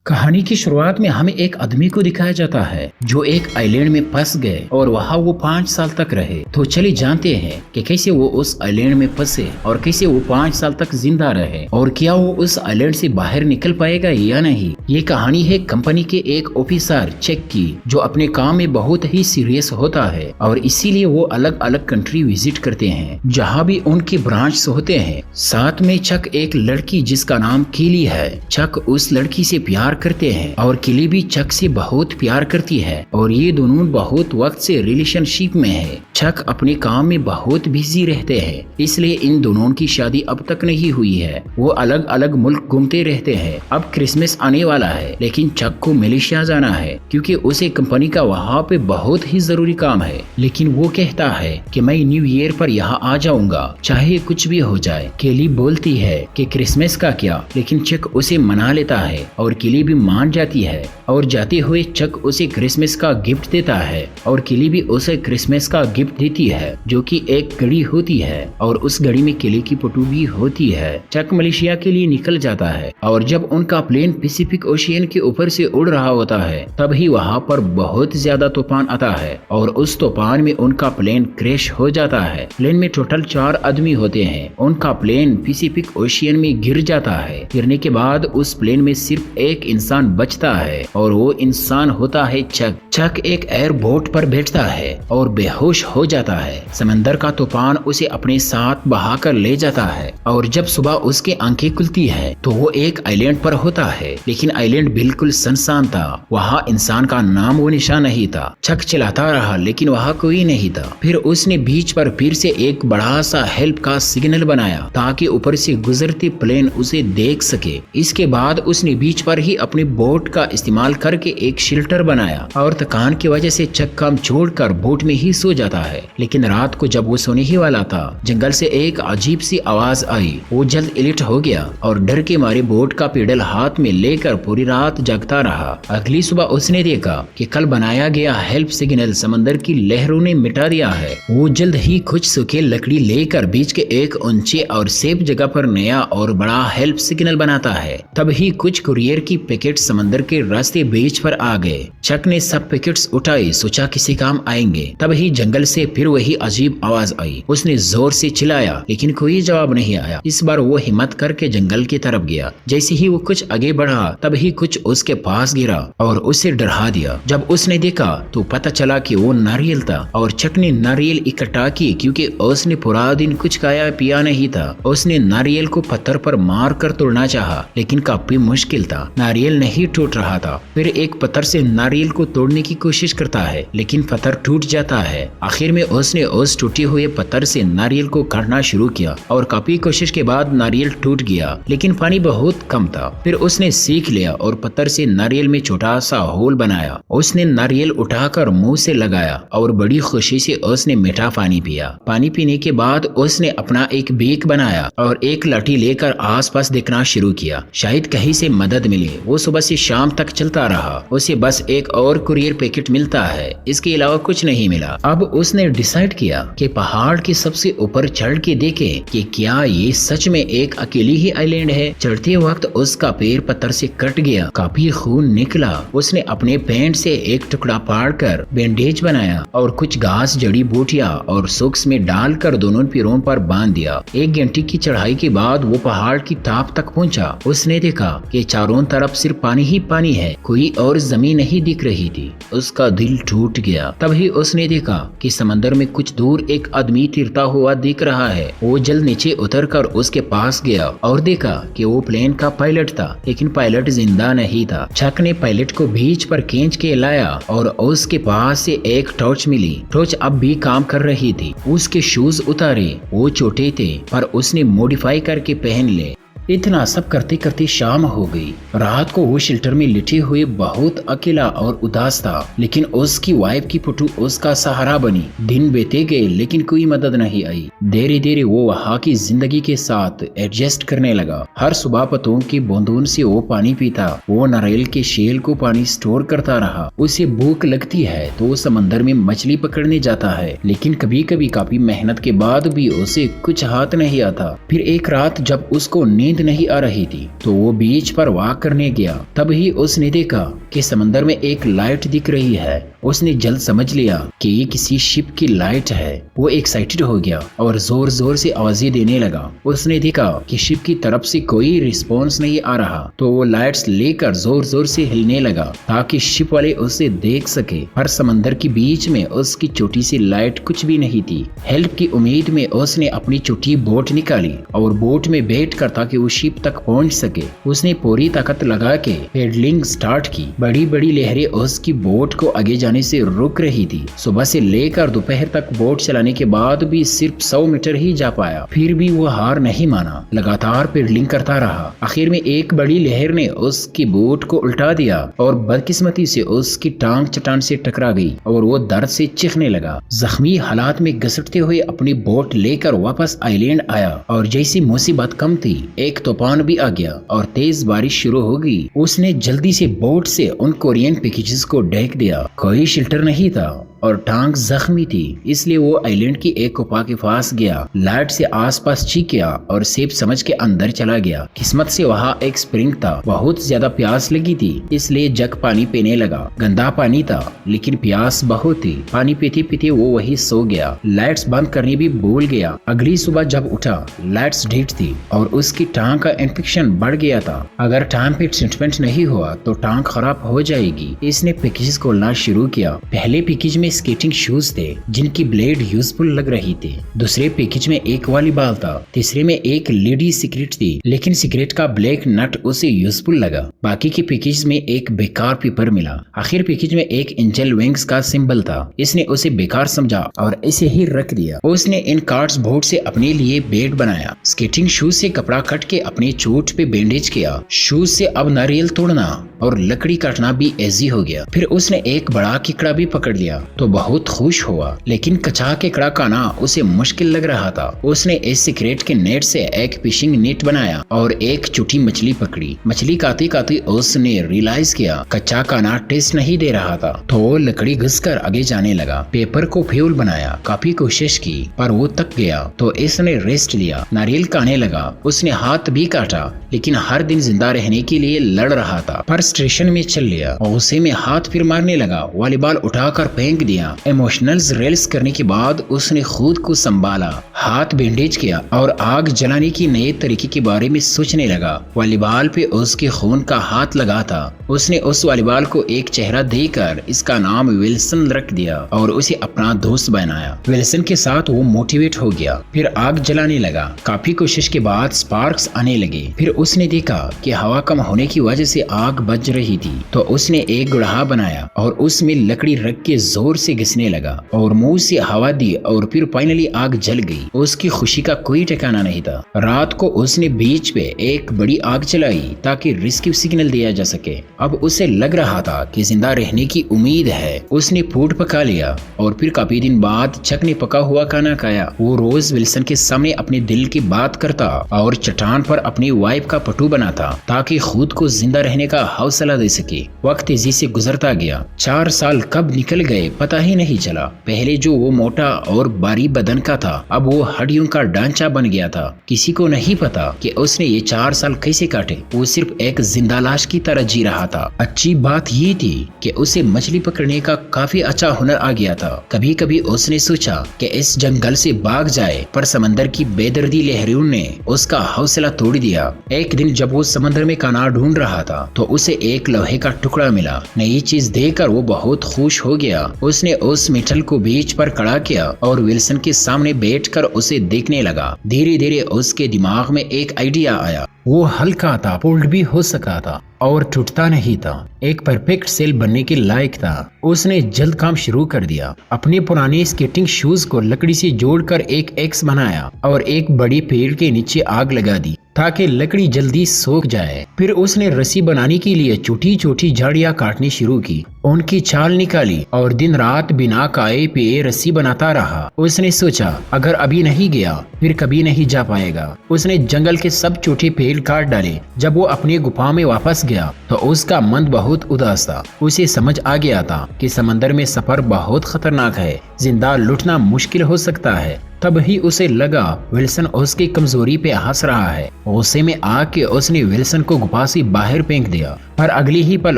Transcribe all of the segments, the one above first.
कहानी की शुरुआत में हमें एक आदमी को दिखाया जाता है जो एक आइलैंड में फंस गए और वहाँ वो 5 साल तक रहे। तो चलिए जानते हैं कि कैसे वो उस आइलैंड में फंसे और कैसे वो 5 साल तक जिंदा रहे और क्या वो उस आइलैंड से बाहर निकल पाएगा या नहीं। ये कहानी है कंपनी के एक ऑफिसर चक की जो अपने काम में बहुत ही सीरियस होता है और इसीलिए वो अलग अलग कंट्री विजिट करते हैं जहाँ भी उनके ब्रांच होते हैं। साथ में चक एक लड़की जिसका नाम किली है। चक उस लड़की से प्यार करते हैं और किली भी चक से बहुत प्यार करती है और ये दोनों बहुत वक्त से रिलेशनशिप में है। चक अपने काम में बहुत बिजी रहते हैं इसलिए इन दोनों की शादी अब तक नहीं हुई है। वो अलग अलग मुल्क घूमते रहते हैं। अब क्रिसमस आने वाला है लेकिन चक को मलेशिया जाना है क्योंकि उसे कंपनी का वहाँ पे बहुत ही जरूरी काम है। लेकिन वो कहता है कि मैं न्यू ईयर पर यहाँ आ जाऊंगा चाहे कुछ भी हो जाए। केली बोलती है कि क्रिसमस का क्या, लेकिन चक उसे मना लेता है और केली भी मान जाती है और जाते हुए चक उसे क्रिसमस का गिफ्ट देता है और केली भी उसे क्रिसमस का गिफ्ट देती है जो कि एक घड़ी होती है और उस घड़ी में केली की फोटो भी होती है। चक मलेशिया के लिए निकल जाता है और जब उनका प्लेन पैसिफिक ओशियन के ऊपर से उड़ रहा होता है तभी वहाँ पर बहुत ज्यादा तूफान आता है और उस तूफान में उनका प्लेन क्रैश हो जाता है। प्लेन में टोटल 4 आदमी होते हैं। उनका प्लेन पैसिफिक ओशियन में गिर जाता है। गिरने के बाद उस प्लेन में सिर्फ एक इंसान बचता है और वो इंसान होता है चक। चक एक एयर बोट पर बैठता है और बेहोश हो जाता है। समंदर का तूफान उसे अपने साथ बहाकर ले जाता है और जब सुबह उसकी आंखें खुलती है तो वो एक आइलैंड पर होता है लेकिन आइलैंड बिल्कुल सुनसान था। वहाँ इंसान का नाम वो निशान नहीं था। चक चलाता रहा लेकिन वहाँ कोई नहीं था। फिर उसने बीच पर फिर से एक बड़ा सा हेल्प का सिग्नल बनाया ताकि ऊपर से गुजरते प्लेन उसे देख सके। इसके बाद उसने बीच पर ही अपनी बोट का इस्तेमाल करके एक शेल्टर बनाया और थकान की वजह से चक काम छोड़कर बोट में ही सो जाता है। लेकिन रात को जब वो सोने ही वाला था जंगल से एक अजीब सी आवाज आई। वो जल्द अलर्ट हो गया और डर के मारे बोट का पेडल हाथ में लेकर पूरी रात जागता रहा। अगली सुबह उसने देखा कि कल बनाया गया हेल्प सिग्नल समंदर की लहरों ने मिटा दिया है। वो जल्द ही कुछ सूखे लकड़ी लेकर बीच के एक ऊंचे और सेफ जगह पर नया और बड़ा हेल्प सिग्नल बनाता है। तब ही कुछ कुरियर की पैकेट समंदर के रास्ते बीच पर आ गए। चक ने सब पैकेट्स उठाए, सोचा किसी काम आएंगे। तब ही जंगल से फिर वही अजीब आवाज आई। उसने जोर से चिल्लाया लेकिन कोई जवाब नहीं आया। इस बार वो हिम्मत करके जंगल की तरफ गया। जैसे ही वो कुछ आगे बढ़ा तब ही कुछ उसके पास गिरा और उसे डरा दिया। जब उसने देखा तो पता चला कि वो नारियल था और चक ने नारियल इकट्ठा किए क्योंकि उसने पूरा दिन कुछ खाया पिया नहीं था। उसने नारियल को पत्थर पर मार कर तोड़ना चाहा लेकिन काफी मुश्किल था। नारियल नहीं टूट रहा था। फिर एक पत्थर से नारियल को तोड़ने की कोशिश करता है लेकिन पत्थर टूट जाता है। आखिर में उसने उस टूटे हुए पत्थर से नारियल को काटना शुरू किया और काफी कोशिश के बाद नारियल टूट गया लेकिन पानी बहुत कम था। फिर उसने सीख लिया और पत्थर से नारियल में छोटा सा होल बनाया। उसने नारियल उठाकर मुंह से लगाया और बड़ी खुशी से उसने मीठा पानी पिया। पानी पीने के बाद उसने अपना एक बीक बनाया और एक लाठी लेकर आसपास देखना शुरू किया, शायद कहीं से मदद मिले। वो सुबह से शाम तक चलता रहा। उसे बस एक और कुरियर पैकेट मिलता है, इसके अलावा कुछ नहीं मिला। अब उसने डिसाइड किया कि पहाड़ के सबसे ऊपर चढ़ के देखे कि क्या ये सच में एक अकेली ही आइलैंड है। चढ़ते वक्त उसका पैर पत्थर से कट गया, काफी खून निकला। उसने अपने पैंट से एक टुकड़ा फाड़कर बैंडेज बनाया और कुछ घास जड़ी बूटियां और सोक्स में डालकर दोनों पैरों पर बांध दिया। 1 घंटे की चढ़ाई के बाद वो पहाड़ की टॉप तक पहुंचा। उसने देखा कि चारों तरफ सिर्फ पानी ही पानी है, कोई और जमीन नहीं दिख रही थी। उसका दिल टूट गया। तभी उसने देखा कि समंदर में कुछ दूर एक आदमी तैरता हुआ दिख रहा है। वो जल्द नीचे उतरकर उसके पास गया और देखा कि वो प्लेन का पायलट था लेकिन पायलट जिंदा नहीं था। चक ने पायलट को बीच पर खींच के लाया और उसके पास से एक टॉर्च मिली। टॉर्च अब भी काम कर रही थी। उसके शूज उतारे, वो छोटे थे पर उसने मॉडिफाई करके पहन ले। इतना सब करते करते शाम हो गई। रात को वो शेल्टर में लेटे हुए बहुत अकेला और उदास था लेकिन उसकी वाइफ की फोटो उसका सहारा बनी। दिन बीते गए लेकिन कोई मदद नहीं आई। धीरे धीरे वो वहाँ की जिंदगी के साथ एडजस्ट करने लगा। हर सुबह पत्तों की बूंदों से वो पानी पीता। वो नारियल के शेल को पानी स्टोर करता रहा। उसे भूख लगती है तो वो समंदर में मछली पकड़ने जाता है लेकिन कभी कभी काफी मेहनत के बाद भी उसे कुछ हाथ नहीं आता। फिर एक रात जब उसको नींद नींद नहीं आ रही थी तो वो बीच पर वॉक करने गया। तभी उसने देखा कि समंदर में एक लाइट दिख रही है। उसने जल्द समझ लिया कि ये किसी शिप की लाइट है। वो एक्साइटेड हो गया और जोर जोर से आवाजें देने लगा। उसने देखा कि शिप की तरफ से कोई रिस्पॉन्स नहीं आ रहा तो वो लाइट्स लेकर जोर जोर से हिलने लगा ताकि शिप वाले उसे देख सके। पर समंदर के बीच में उसकी छोटी सी लाइट कुछ भी नहीं थी। हेल्प की उम्मीद में उसने अपनी छोटी बोट निकाली और बोट में बैठकर ताकि वो शिप तक पहुंच सके उसने पूरी ताकत लगा के पेडलिंग स्टार्ट की। बड़ी बड़ी लहरें उसकी बोट को आगे जाने से रुक रही थी। सुबह से लेकर दोपहर तक बोट चलाने के बाद भी सिर्फ 100 मीटर ही जा पाया। फिर भी वो हार नहीं माना, लगातार पेडलिंग करता रहा। आखिर में एक बड़ी लहर ने उसकी बोट को उल्टा दिया और बदकिस्मती से उसकी टांग चट्टान से टकरा गई और वो दर्द से चीखने लगा। जख्मी हालात में घसटते हुए अपनी बोट लेकर वापस आइलैंड आया और जैसी मुसीबत कम थी एक तूफान भी आ गया और तेज बारिश शुरू हो गई। उसने जल्दी से बोट से उन कोरियन पैकेजेस को ढक दिया। कोई शेल्टर नहीं था और टांग जख्मी थी, इसलिए वो आइलैंड की एक गुफा के पास गया। लाइट से आसपास चीख किया और सेफ समझ के अंदर चला गया। किस्मत से वहाँ एक स्प्रिंग था। बहुत ज्यादा प्यास लगी थी इसलिए जग पानी पीने लगा। गंदा पानी था लेकिन प्यास बहुत थी। पानी पीते पीते वो वही सो गया। लाइट्स बंद करनी भी भूल गया। अगली सुबह जब उठा लाइट्स ढीठ थी और उसकी टांग का इन्फेक्शन बढ़ गया था। अगर टांग पे ट्रीटमेंट नहीं हुआ तो टांग खराब हो जाएगी। इसने पैकेज खोलना शुरू किया। पहले पैकेज में स्केटिंग शूज थे जिनकी ब्लेड यूजफुल लग रही थी। दूसरे पैकेज में एक वॉलीबॉल था। तीसरे में एक लेडी सिगरेट थी लेकिन सिगरेट का ब्लैक नट उसे यूजफुल लगा। बाकी के पैकेज में एक बेकार पेपर मिला। आखिर पैकेज में एक एंजल विंग्स का सिंबल था। इसने उसे बेकार समझा और इसे ही रख दिया। उसने इन कार्डबोर्ड से अपने लिए बेड बनाया। स्केटिंग शूज से कपड़ा कट के अपने चोट पे बैंडेज किया। शूज से अब नारियल तोड़ना और लकड़ी काटना भी इजी हो गया। फिर उसने एक बड़ा केकड़ा भी पकड़ लिया तो बहुत खुश हुआ, लेकिन कच्चा केकड़ा खाना उसे मुश्किल लग रहा था। उसने इस सिगरेट के नेट से एक फिशिंग नेट बनाया और एक छोटी मछली पकड़ी। मछली खाते खाते उसने रियलाइज किया कच्चा खाना टेस्ट नहीं दे रहा था तो वो लकड़ी घिसकर आगे जाने लगा। पेपर को फ्यूल बनाया। काफी कोशिश की पर वो थक गया तो इसने रेस्ट लिया। नारियल खाने लगा। उसने हाथ भी काटा लेकिन हर दिन जिंदा रहने के लिए लड़ रहा था। पर स्टेशन में चल लिया। गुस्से में हाथ फिर मारने लगा। वॉलीबॉल उठाकर फेंक दिया। इमोशनल्स रेल्स करने के बाद उसने खुद को संभाला, हाथ बैंडेज किया और आग जलाने की नए तरीके के बारे में सोचने लगा। वॉलीबॉल पे उसके खून का हाथ लगा था। उसने उस वॉलीबॉल को एक चेहरा देकर इसका नाम विल्सन रख दिया और उसे अपना दोस्त बनाया। विल्सन के साथ वो मोटिवेट हो गया। फिर आग जलाने लगा। काफी कोशिश के बाद स्पार्क्स आने लगे। फिर उसने देखा कि हवा कम होने की वजह से आग बज रही थी तो उसने एक गुड़हा बनाया और उसमें लकड़ी रख के जोर से घिसने लगा और मुंह से हवा दी और फिर फाइनली आग जल गई। उसकी खुशी का कोई ठिकाना नहीं था। रात को उसने बीच पे एक बड़ी आग जलाई ताकि रेस्क्यू सिग्नल दिया जा सके। अब उसे लग रहा था कि जिंदा रहने की उम्मीद है। उसने फूड पका लिया और फिर काफी दिन बाद चक ने पका हुआ खाना खाया। वो रोज विल्सन के सामने अपने दिल की बात करता और चट्टान पर अपनी वाइफ का पट्टू बनाता ताकि खुद को जिंदा रहने का हौसला दे सके। वक्त तेजी से गुजरता गया। 4 साल कब निकल गए पता ही नहीं चला। पहले जो वो मोटा और बारी बदन का था अब वो हड्डियों का ढांचा बन गया था। किसी को नहीं पता कि उसने ये 4 साल कैसे काटे। वो सिर्फ एक जिंदा लाश की तरह जी रहा था। अच्छी बात ये थी कि उसे मछली पकड़ने का काफी अच्छा हुनर आ गया था। कभी कभी उसने सोचा कि इस जंगल से भाग जाए पर समंदर की बेदर्दी लहरों ने उसका हौसला तोड़ दिया। एक दिन जब वो समंदर में खाना ढूंढ रहा था तो उसे एक लोहे का टुकड़ा मिला। नई चीज देखकर वो बहुत खुश हो गया। उसने उस मेटल को बीच पर खड़ा किया और विल्सन के सामने बैठकर उसे देखने लगा। धीरे धीरे उसके दिमाग में एक आइडिया आया। वो हल्का था, फोल्ड भी हो सका था और टूटता नहीं था। एक परफेक्ट सेल बनने के लायक था। उसने जल्द काम शुरू कर दिया। अपने पुराने स्केटिंग शूज को लकड़ी से जोड़कर एक एक्स बनाया और एक बड़ी पेड़ के नीचे आग लगा दी ताकि लकड़ी जल्दी सूख जाए। फिर उसने रस्सी बनाने के लिए छोटी छोटी झाड़ियां काटनी शुरू की। उनकी छाल निकाली और दिन रात बिना खाए पिए रस्सी बनाता रहा। उसने सोचा अगर अभी नहीं गया फिर कभी नहीं जा पाएगा। उसने जंगल के सब छोटे पेड़ काट डाले। जब वो अपनी गुफा में वापस गया तो उसका मन बहुत उदास था। उसे समझ आ गया था कि समंदर में सफर बहुत खतरनाक है। जिंदा लुटना मुश्किल हो सकता है तभी उसे लगा विल्सन उसकी कमजोरी पे हंस रहा है। गुस्से में आके उसने विल्सन को गुफा से बाहर फेंक दिया, पर अगली ही पल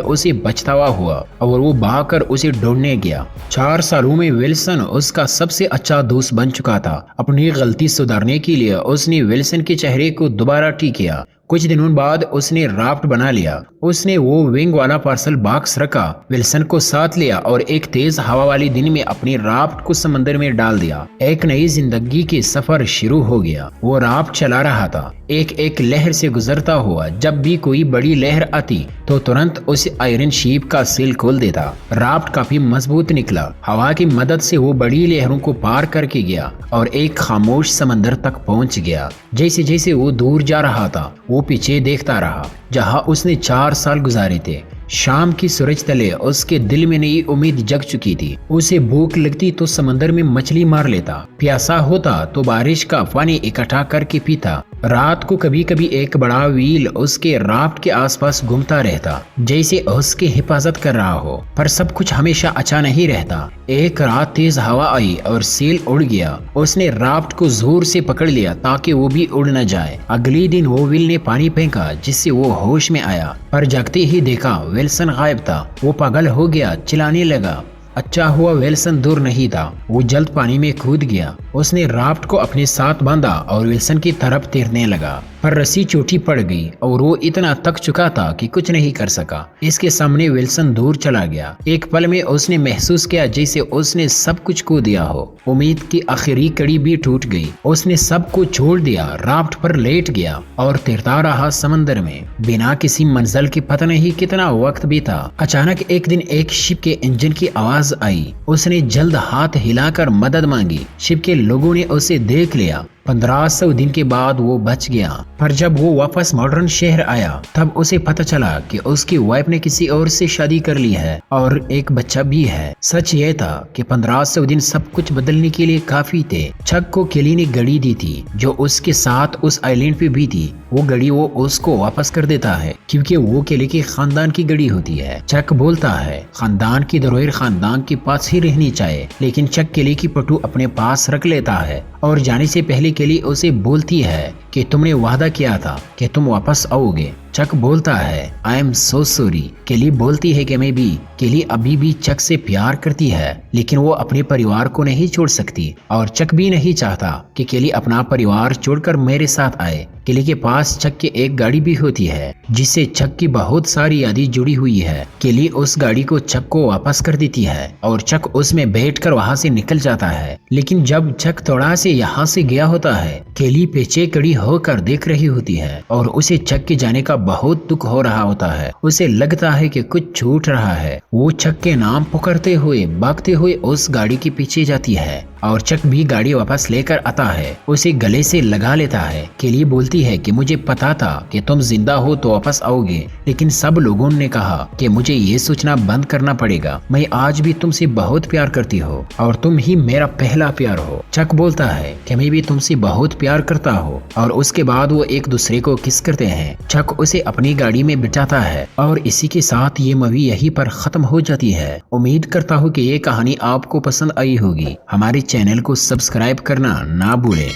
उसे पछतावा हुआ और वो भागकर उसे ढूंढने गया। 4 सालों में विल्सन उसका सबसे अच्छा दोस्त बन चुका था। अपनी गलती सुधारने के लिए उसने विल्सन के चेहरे को दोबारा ठीक किया। कुछ दिनों बाद उसने राफ्ट बना लिया। उसने वो विंग वाला पार्सल बॉक्स रखा, विल्सन को साथ लिया और एक तेज हवा वाले दिन में अपनी राफ्ट को समंदर में डाल दिया। एक नई जिंदगी के सफर शुरू हो गया। वो राफ्ट चला रहा था, एक एक लहर से गुजरता हुआ। जब भी कोई बड़ी लहर आती तो तुरंत उस आयरन शीप का सील खोल देता। राफ्ट काफी मजबूत निकला। हवा की मदद से वो बड़ी लहरों को पार करके गया और एक खामोश समंदर तक पहुंच गया। जैसे जैसे वो दूर जा रहा था, वो पीछे देखता रहा जहां उसने 4 साल गुजारे थे। शाम की सूरज तले उसके दिल में नई उम्मीद जग चुकी थी। उसे भूख लगती तो समंदर में मछली मार लेता, प्यासा होता तो बारिश का पानी इकट्ठा करके पीता। रात को कभी कभी एक बड़ा व्हील उसके राफ्ट के आसपास घूमता रहता, जैसे उसकी हिफाजत कर रहा हो। पर सब कुछ हमेशा अच्छा नहीं रहता। एक रात तेज हवा आई और सेल उड़ गया। उसने राफ्ट को जोर से पकड़ लिया ताकि वो भी उड़ न जाए। अगले दिन वो व्हील ने पानी फेंका जिससे वो होश में आया, पर जगते ही देखा विल्सन गायब था। वो पागल हो गया, चिल्लाने लगा। अच्छा हुआ विल्सन दूर नहीं था। वो जल्द पानी में कूद गया। उसने राफ्ट को अपने साथ बांधा और विल्सन की तरफ तैरने लगा, पर रस्सी चोटी पड़ गई और वो इतना थक चुका था कि कुछ नहीं कर सका। इसके सामने विल्सन दूर चला गया। एक पल में उसने महसूस किया जैसे उसने सब कुछ खो दिया हो। उम्मीद की आखिरी कड़ी भी टूट गई। उसने सब कुछ छोड़ दिया, राफ्ट पर लेट गया और तैरता रहा समंदर में बिना किसी मंजिल के। पता नहीं कितना वक्त बीता। अचानक एक दिन एक शिप के इंजन की आवाज आई। उसने जल्द हाथ हिलाकर मदद मांगी। शिप के लोगों ने उसे देख लिया। 1500 दिन के बाद वो बच गया। पर जब वो वापस मॉडर्न शहर आया तब उसे पता चला कि उसकी वाइफ ने किसी और से शादी कर ली है और एक बच्चा भी है। सच ये था कि 1500 दिन सब कुछ बदलने के लिए काफी थे। चक को केली ने घड़ी दी थी जो उसके साथ उस आइलैंड पे भी थी। वो घड़ी वो उसको वापस कर देता है क्योंकि वो केली के खानदान की घड़ी होती है। चक बोलता है खानदान की धरोहर खानदान के पास ही रहनी चाहिए, लेकिन चक केली की पट्टू अपने पास रख लेता है और जाने से पहले केली उसे बोलती है कि तुमने वादा किया था कि तुम वापस आओगे। चक बोलता है आई एम सो सॉरी। केली बोलती है कि मैं भी। केली अभी भी चक से प्यार करती है, लेकिन वो अपने परिवार को नहीं छोड़ सकती और चक भी नहीं चाहता कि केली अपना परिवार छोड़कर मेरे साथ आए। केली के पास चक की एक गाड़ी भी होती है जिससे चक की बहुत सारी यादें जुड़ी हुई है। केली उस गाड़ी को चक को वापस कर देती है और चक उसमें बैठकर वहां से निकल जाता है। लेकिन जब चक थोड़ा से यहाँ से गया होता है, केली पीछे खड़ी होकर देख रही होती है और उसे चक के जाने का बहुत दुख हो रहा होता है। उसे लगता है कि कुछ छूट रहा है। वो चक के नाम पुकारते हुए भागते हुए उस गाड़ी के पीछे जाती है और चक भी गाड़ी वापस लेकर आता है। उसे गले से लगा लेता है। केली बोलती है कि मुझे पता था कि तुम जिंदा हो तो वापस आओगे, लेकिन सब लोगों ने कहा कि मुझे ये सोचना बंद करना पड़ेगा। मैं आज भी तुमसे बहुत प्यार करती हूँ और तुम ही मेरा पहला प्यार हो। चक बोलता है कि मैं भी तुमसे बहुत प्यार करता हूँ और उसके बाद वो एक दूसरे को किस करते हैं। चक उसे अपनी गाड़ी में बिठाता है और इसी के साथ ये मूवी यहीं पर खत्म हो जाती है। उम्मीद करता हूँ कि ये कहानी आपको पसंद आई होगी। हमारे चैनल को सब्सक्राइब करना ना भूलें।